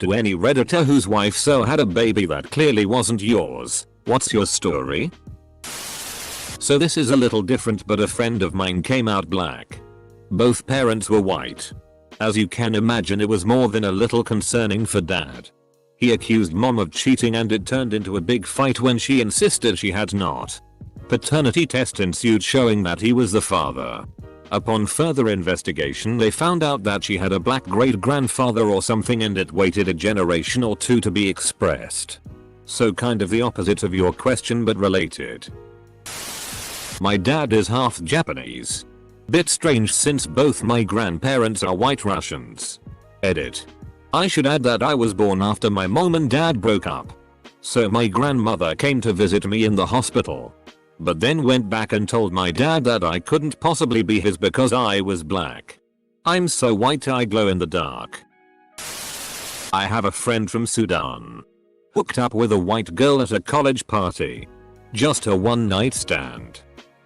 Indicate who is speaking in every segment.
Speaker 1: To any Redditor whose wife so had a baby that clearly wasn't yours, what's your story? So this is a little different, but a friend of mine came out black. Both parents were white. As you can imagine, it was more than a little concerning for dad. He accused mom of cheating and it turned into a big fight when she insisted she had not. Paternity test ensued showing that he was the father. Upon further investigation they found out that she had a black great-grandfather or something and it waited a generation or two to be expressed. So kind of the opposite of your question but related. My dad is half Japanese. Bit strange since both my grandparents are white Russians. Edit. I should add that I was born after my mom and dad broke up. So my grandmother came to visit me in the hospital. But then went back and told my dad that I couldn't possibly be his because I was black. I'm so white I glow in the dark. I have a friend from Sudan. Hooked up with a white girl at a college party. Just a one night stand.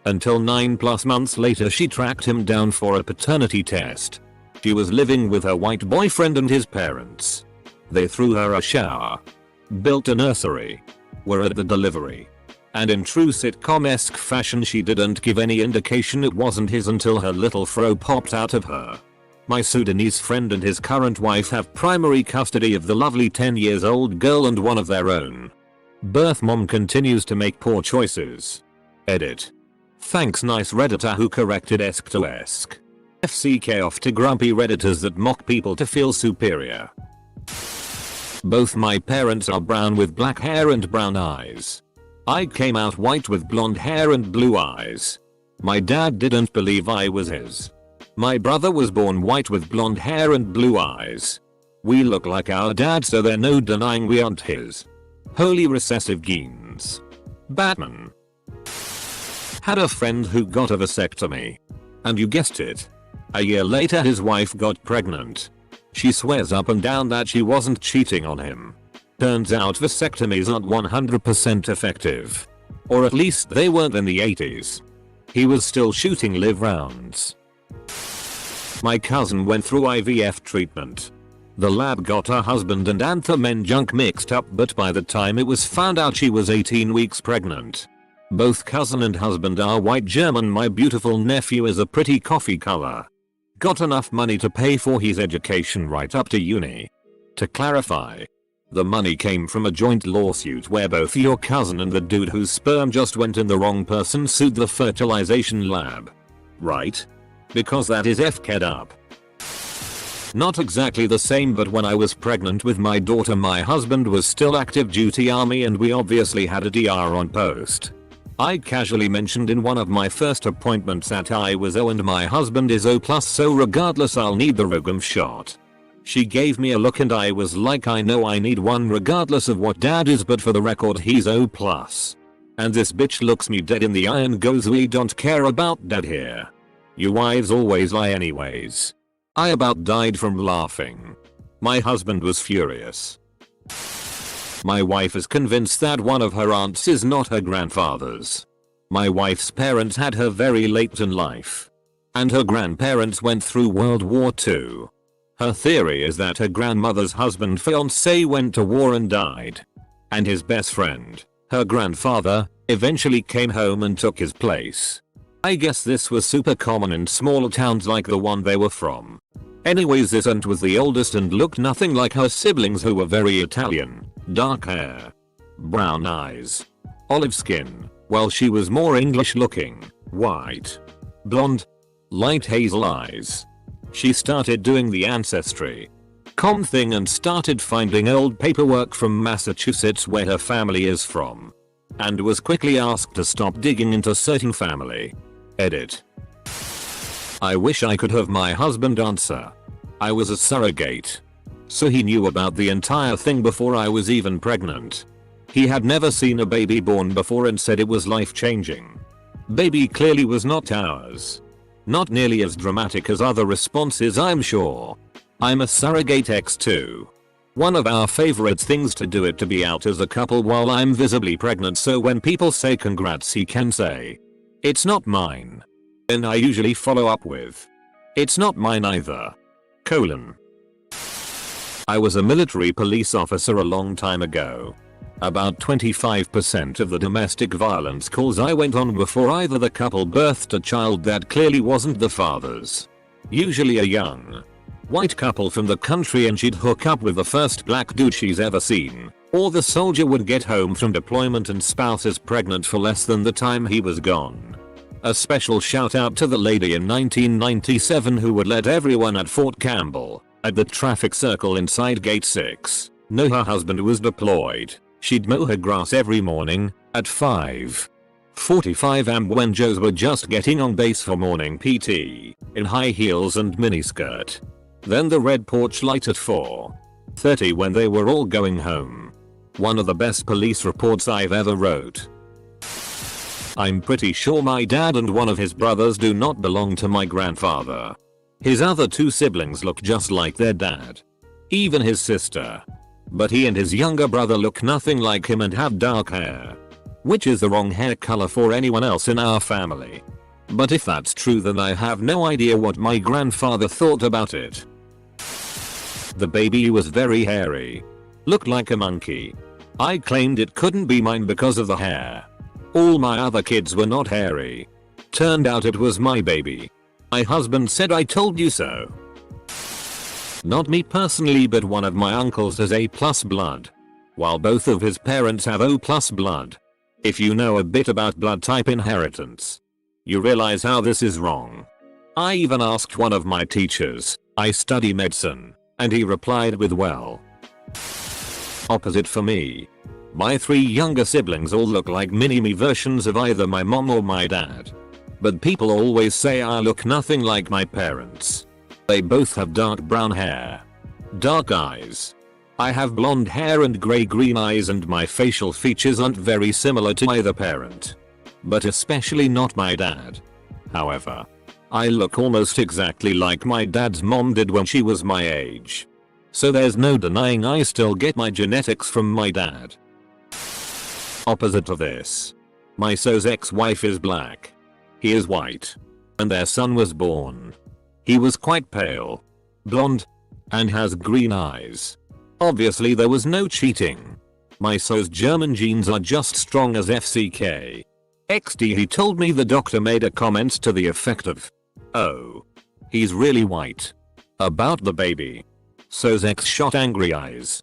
Speaker 1: Until 9+ months later she tracked him down for a paternity test. She was living with her white boyfriend and his parents. They threw her a shower. Built a nursery. Were at the delivery. And in true sitcom-esque fashion she didn't give any indication it wasn't his until her little fro popped out of her. My Sudanese friend and his current wife have primary custody of the lovely 10-year-old girl and one of their own. Birth mom continues to make poor choices. Edit. Thanks nice Redditor who corrected esque to esque. FCK off to grumpy Redditors that mock people to feel superior. Both my parents are brown with black hair and brown eyes. I came out white with blonde hair and blue eyes. My dad didn't believe I was his. My brother was born white with blonde hair and blue eyes. We look like our dad so there's no denying we aren't his. Holy recessive genes. Batman. Had a friend who got a vasectomy. And you guessed it. A year later his wife got pregnant. She swears up and down that she wasn't cheating on him. Turns out vasectomies aren't 100% effective. Or at least they weren't in the 80s. He was still shooting live rounds. My cousin went through IVF treatment. The lab got her husband and anthem and junk mixed up, but by the time it was found out she was 18 weeks pregnant. Both cousin and husband are white German. My beautiful nephew is a pretty coffee color. Got enough money to pay for his education right up to uni. To clarify, the money came from a joint lawsuit where both your cousin and the dude whose sperm just went in the wrong person sued the fertilization lab. Right? Because that is FK'd up. Not exactly the same, but when I was pregnant with my daughter my husband was still active duty army and we obviously had a DR on post. I casually mentioned in one of my first appointments that I was O and my husband is O+, so regardless I'll need the Rogum shot. She gave me a look and I was like, I know I need one regardless of what dad is, but for the record he's O+. And this bitch looks me dead in the eye and goes, we don't care about dad here. You wives always lie anyways. I about died from laughing. My husband was furious. My wife is convinced that one of her aunts is not her grandfather's. My wife's parents had her very late in life. And her grandparents went through World War II. Her theory is that her grandmother's husband fiancé went to war and died. And his best friend, her grandfather, eventually came home and took his place. I guess this was super common in smaller towns like the one they were from. Anyways, this aunt was the oldest and looked nothing like her siblings who were very Italian, dark hair, brown eyes, olive skin, while she was more English looking, white, blonde, light hazel eyes. She started doing the ancestry.com thing and started finding old paperwork from Massachusetts where her family is from. And was quickly asked to stop digging into certain family. Edit. I wish I could have my husband answer. I was a surrogate. So he knew about the entire thing before I was even pregnant. He had never seen a baby born before and said it was life-changing. Baby clearly was not ours. Not nearly as dramatic as other responses, I'm sure. I'm a surrogate ex too. One of our favorite things to do it to be out as a couple while I'm visibly pregnant, so when people say congrats he can say, it's not mine. And I usually follow up with, it's not mine either. : I was a military police officer a long time ago. About 25% of the domestic violence calls I went on before either the couple birthed a child that clearly wasn't the father's. Usually a young white couple from the country, and she'd hook up with the first black dude she's ever seen. Or the soldier would get home from deployment and spouse is pregnant for less than the time he was gone. A special shout out to the lady in 1997 who would let everyone at Fort Campbell, at the traffic circle inside Gate 6, know her husband was deployed. She'd mow her grass every morning at 5:45 am when Joes were just getting on base for morning PT, in high heels and miniskirt. Then the red porch light at 4:30 when they were all going home. One of the best police reports I've ever wrote. I'm pretty sure my dad and one of his brothers do not belong to my grandfather. His other two siblings look just like their dad. Even his sister. But he and his younger brother look nothing like him and have dark hair. Which is the wrong hair color for anyone else in our family. But if that's true, then I have no idea what my grandfather thought about it. The baby was very hairy. Looked like a monkey. I claimed it couldn't be mine because of the hair. All my other kids were not hairy. Turned out it was my baby. My husband said I told you so. Not me personally, but one of my uncles has A+ blood, while both of his parents have O+ blood. If you know a bit about blood type inheritance, you realize how this is wrong. I even asked one of my teachers, I study medicine, and he replied with, well. Opposite for me. My three younger siblings all look like mini-me versions of either my mom or my dad. But people always say I look nothing like my parents. They both have dark brown hair, dark eyes. I have blonde hair and grey-green eyes, and my facial features aren't very similar to either parent. But especially not my dad. However, I look almost exactly like my dad's mom did when she was my age. So there's no denying I still get my genetics from my dad. Opposite of this. My so's ex-wife is black. He is white. And their son was born. He was quite pale, blonde, and has green eyes. Obviously there was no cheating. My so's German genes are just strong as FCK. XD. He told me the doctor made a comment to the effect of, oh, he's really white. About the baby. So's ex shot angry eyes.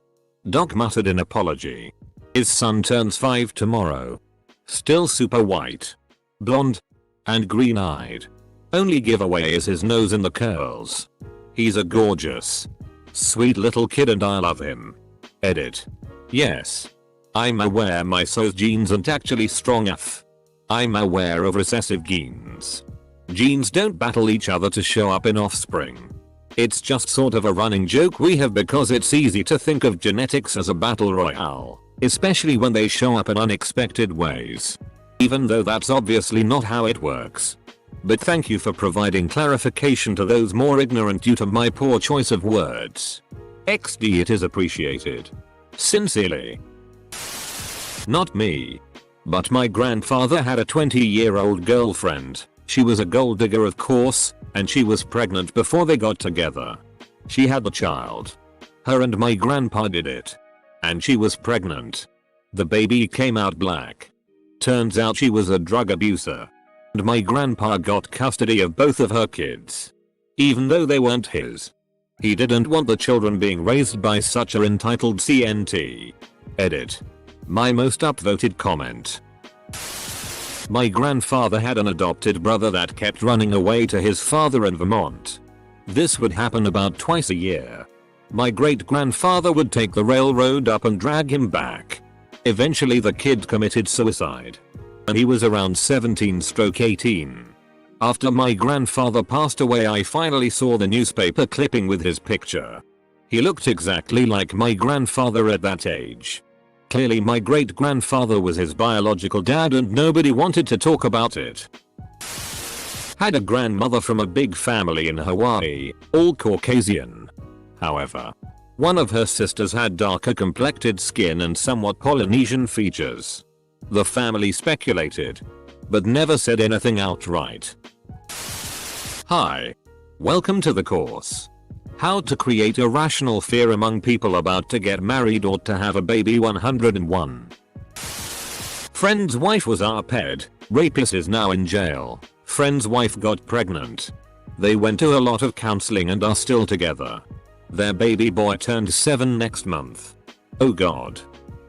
Speaker 1: Doc muttered in apology. His son turns 5 tomorrow. Still super white, blonde, and green eyed. Only giveaway is his nose and the curls. He's a gorgeous, sweet little kid and I love him. Edit. Yes. I'm aware my so's genes aren't actually strong enough. I'm aware of recessive genes. Genes don't battle each other to show up in offspring. It's just sort of a running joke we have because it's easy to think of genetics as a battle royale, especially when they show up in unexpected ways. Even though that's obviously not how it works. But thank you for providing clarification to those more ignorant due to my poor choice of words. XD. It is appreciated. Sincerely. Not me. But my grandfather had a 20-year-old girlfriend. She was a gold digger, of course, and she was pregnant before they got together. She had the child. Her and my grandpa did it. And she was pregnant. The baby came out black. Turns out she was a drug abuser. And my grandpa got custody of both of her kids. Even though they weren't his. He didn't want the children being raised by such a entitled CNT. Edit. My most upvoted comment. My grandfather had an adopted brother that kept running away to his father in Vermont. This would happen about twice a year. My great grandfather would take the railroad up and drag him back. Eventually the kid committed suicide. And he was around 17/18. After my grandfather passed away, I finally saw the newspaper clipping with his picture. He looked exactly like my grandfather at that age. Clearly my great grandfather was his biological dad and nobody wanted to talk about it. Had a grandmother from a big family in Hawaii, all Caucasian. However, one of her sisters had darker complected skin and somewhat Polynesian features. The family speculated, but never said anything outright. Hi. Welcome to the course. How to create irrational fear among people about to get married or to have a baby. 101. Friend's wife was arped. Rapist is now in jail. Friend's wife got pregnant. They went to a lot of counseling and are still together. Their baby boy turned 7 next month. Oh god.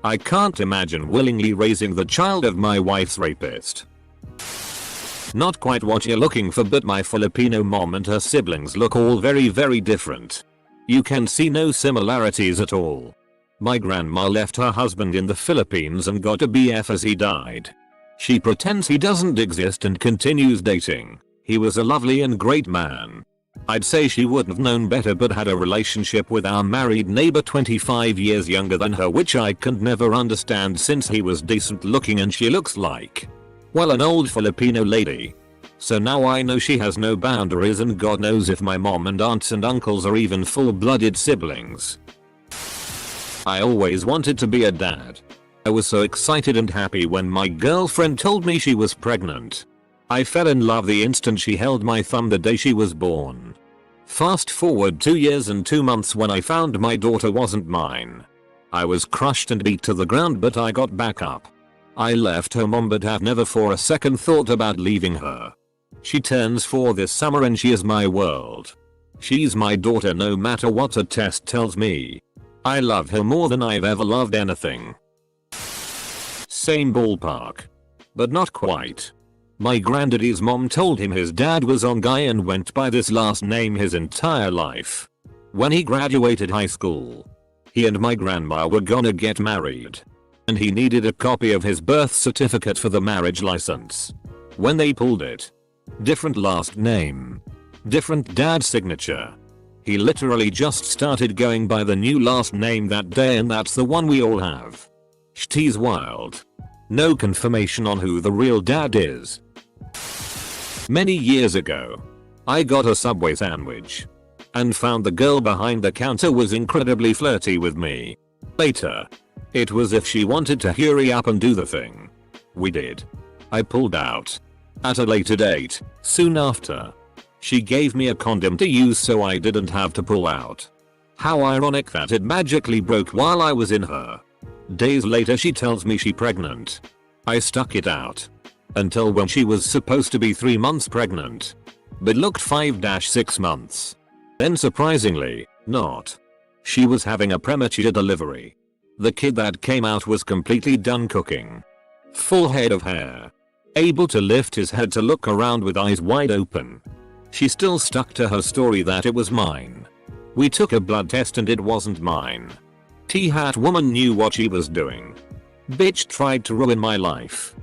Speaker 1: I can't imagine willingly raising the child of my wife's rapist. Not quite what you're looking for, but my Filipino mom and her siblings look all very different. You can see no similarities at all. My grandma left her husband in the Philippines and got a BF as he died. She pretends he doesn't exist and continues dating. He was a lovely and great man. I'd say she wouldn't have known better but had a relationship with our married neighbor 25 years younger than her, which I could never understand since he was decent looking and she looks like, well, an old Filipino lady. So now I know she has no boundaries and God knows if my mom and aunts and uncles are even full-blooded siblings. I always wanted to be a dad. I was so excited and happy when my girlfriend told me she was pregnant. I fell in love the instant she held my thumb the day she was born. Fast forward 2 years and 2 months when I found my daughter wasn't mine. I was crushed and beat to the ground, but I got back up. I left her mom but have never for a second thought about leaving her. She turns 4 this summer and she is my world. She's my daughter no matter what a test tells me. I love her more than I've ever loved anything. Same ballpark. But not quite. My granddaddy's mom told him his dad was on guy and went by this last name his entire life. When he graduated high school, he and my grandma were gonna get married. And he needed a copy of his birth certificate for the marriage license. When they pulled it, different last name, different dad signature. He literally just started going by the new last name that day and that's the one we all have. Shit's wild. No confirmation on who the real dad is. Many years ago, I got a Subway sandwich and found the girl behind the counter was incredibly flirty with me. Later, it was if she wanted to hurry up and do the thing. We did. I pulled out. At a later date, soon after, she gave me a condom to use so I didn't have to pull out. How ironic that it magically broke while I was in her. Days later she tells me she's pregnant. I stuck it out. Until when she was supposed to be 3 months pregnant. But looked 5-6 months. Then surprisingly, not. She was having a premature delivery. The kid that came out was completely done cooking. Full head of hair. Able to lift his head to look around with eyes wide open. She still stuck to her story that it was mine. We took a blood test and it wasn't mine. T-hat woman knew what she was doing. Bitch tried to ruin my life.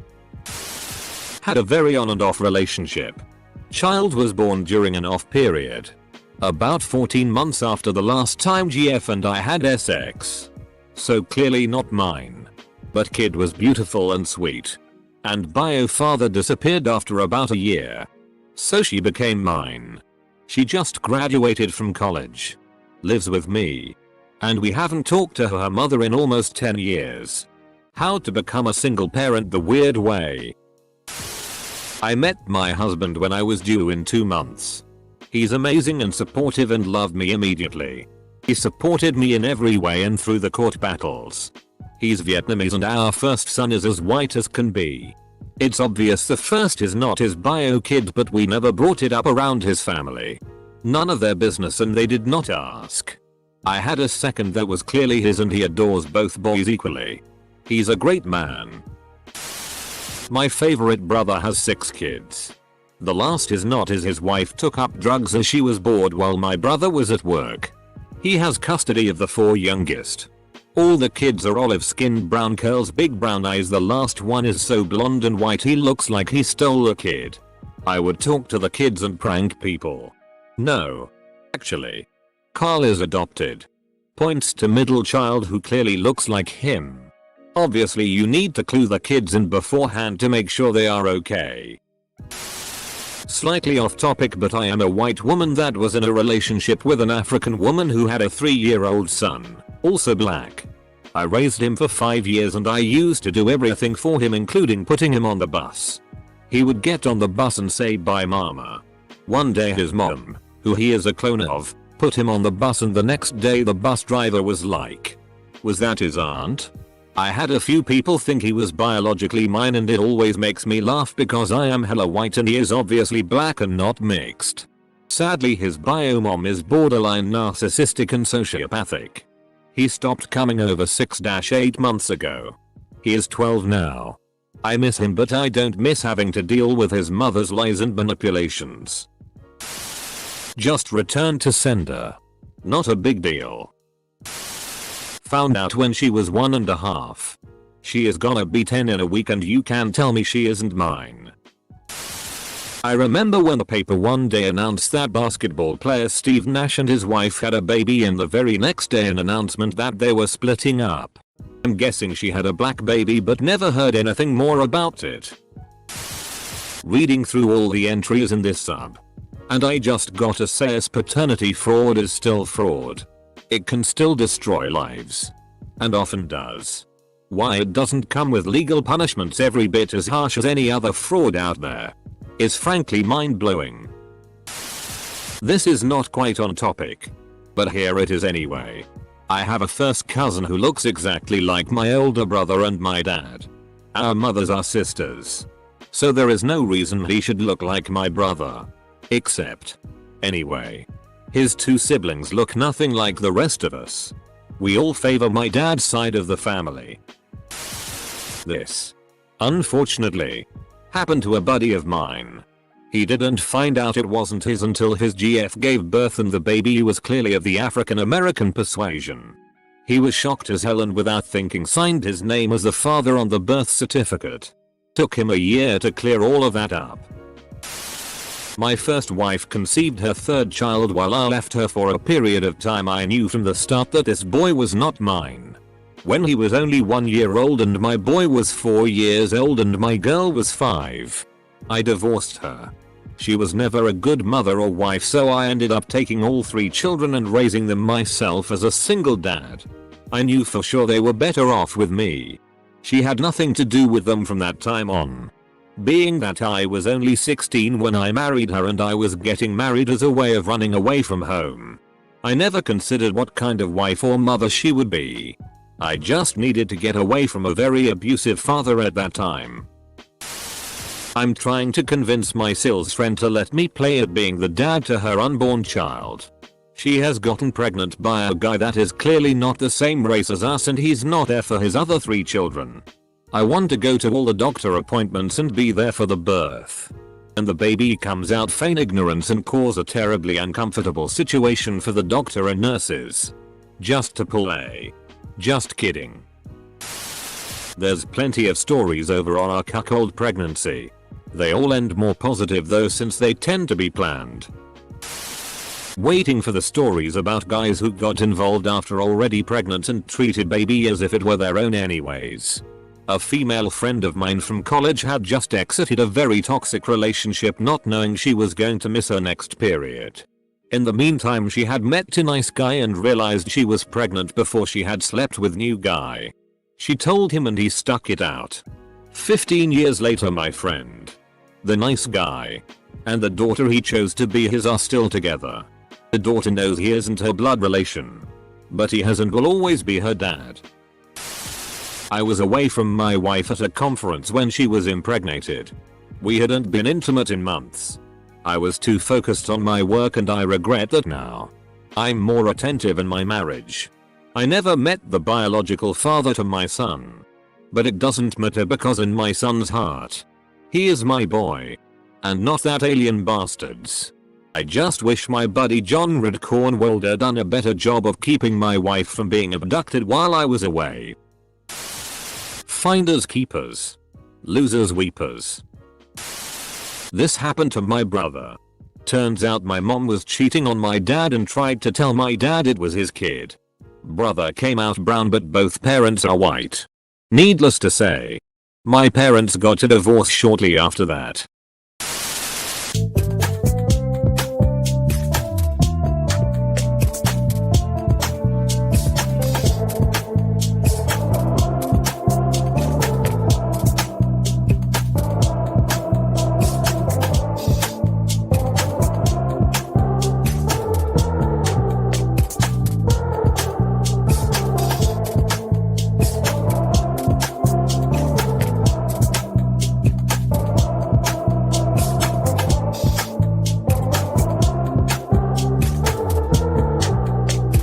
Speaker 1: Had a very on and off relationship. Child was born during an off period. About 14 months after the last time GF and I had sex. So clearly not mine. But kid was beautiful and sweet. And bio father disappeared after about a year. So she became mine. She just graduated from college. Lives with me. And we haven't talked to her mother in almost 10 years. How to become a single parent the weird way. I met my husband when I was due in 2 months. He's amazing and supportive and loved me immediately. He supported me in every way and through the court battles. He's Vietnamese and our first son is as white as can be. It's obvious the first is not his bio kid, but we never brought it up around his family. None of their business and they did not ask. I had a second that was clearly his and he adores both boys equally. He's a great man. My favorite brother has 6 kids. The last is not his wife took up drugs as she was bored while my brother was at work. He has custody of the 4 youngest. All the kids are olive skinned, brown curls, big brown eyes. The last one is so blonde and white he looks like he stole a kid. I would talk to the kids and prank people. No. Actually. Carl is adopted. Points to middle child who clearly looks like him. Obviously you need to clue the kids in beforehand to make sure they are okay. Slightly off topic, but I am a white woman that was in a relationship with an African woman who had a 3-year-old son, also black. I raised him for 5 years and I used to do everything for him, including putting him on the bus. He would get on the bus and say bye mama. One day his mom, who he is a clone of, Put him on the bus and the next day the bus driver was like, "Was that his aunt?" I had a few people think he was biologically mine, and it always makes me laugh because I am hella white and he is obviously black and not mixed. Sadly his bio mom is borderline narcissistic and sociopathic. He stopped coming over 6-8 months ago. He is 12 now. I miss him, but I don't miss having to deal with his mother's lies and manipulations. Just returned to sender. Not a big deal. Found out when she was 1.5. She is gonna be 10 in a week and you can tell me she isn't mine. I remember when the paper one day announced that basketball player Steve Nash and his wife had a baby, and the very next day an announcement that they were splitting up. I'm guessing she had a black baby but never heard anything more about it. Reading through all the entries in this sub. And I just gotta say, as paternity fraud is still fraud. It can still destroy lives. And often does. Why it doesn't come with legal punishments every bit as harsh as any other fraud out there is frankly mind-blowing. This is not quite on topic, but here it is anyway. I have a first cousin who looks exactly like my older brother and my dad. Our mothers are sisters. So there is no reason he should look like my brother. Except. Anyway. His two siblings look nothing like the rest of us. We all favor my dad's side of the family. This, unfortunately, happened to a buddy of mine. He didn't find out it wasn't his until his GF gave birth, and the baby was clearly of the African American persuasion. He was shocked as hell and without thinking signed his name as the father on the birth certificate. Took him a year to clear all of that up. My first wife conceived her third child while I left her for a period of time. I knew from the start that this boy was not mine. When he was only 1 year old and my boy was 4 years old and my girl was 5. I divorced her. She was never a good mother or wife, so I ended up taking all 3 children and raising them myself as a single dad. I knew for sure they were better off with me. She had nothing to do with them from that time on. Being that I was only 16 when I married her and I was getting married as a way of running away from home. I never considered what kind of wife or mother she would be. I just needed to get away from a very abusive father at that time. I'm trying to convince my sales friend to let me play at being the dad to her unborn child. She has gotten pregnant by a guy that is clearly not the same race as us, and he's not there for his other 3 children. I want to go to all the doctor appointments and be there for the birth. And the baby comes out, feign ignorance and cause a terribly uncomfortable situation for the doctor and nurses. Just to pull a. Just kidding. There's plenty of stories over on our cuckold pregnancy. They all end more positive though, since they tend to be planned. Waiting for the stories about guys who got involved after already pregnant and treated baby as if it were their own anyways. A female friend of mine from college had just exited a very toxic relationship, not knowing she was going to miss her next period. In the meantime, she had met a nice guy and realized she was pregnant before she had slept with new guy. She told him and he stuck it out. 15 years later, my friend, the nice guy, and the daughter he chose to be his are still together. The daughter knows he isn't her blood relation, but he has and will always be her dad. I was away from my wife at a conference when she was impregnated. We hadn't been intimate in months. I was too focused on my work and I regret that now. I'm more attentive in my marriage. I never met the biological father to my son. But it doesn't matter because in my son's heart, he is my boy. And not that alien bastards. I just wish my buddy John Red Cornwell had done a better job of keeping my wife from being abducted while I was away. Finders keepers. Losers weepers. This happened to my brother. Turns out my mom was cheating on my dad and tried to tell my dad it was his kid. Brother came out brown but both parents are white. Needless to say, my parents got a divorce shortly after that.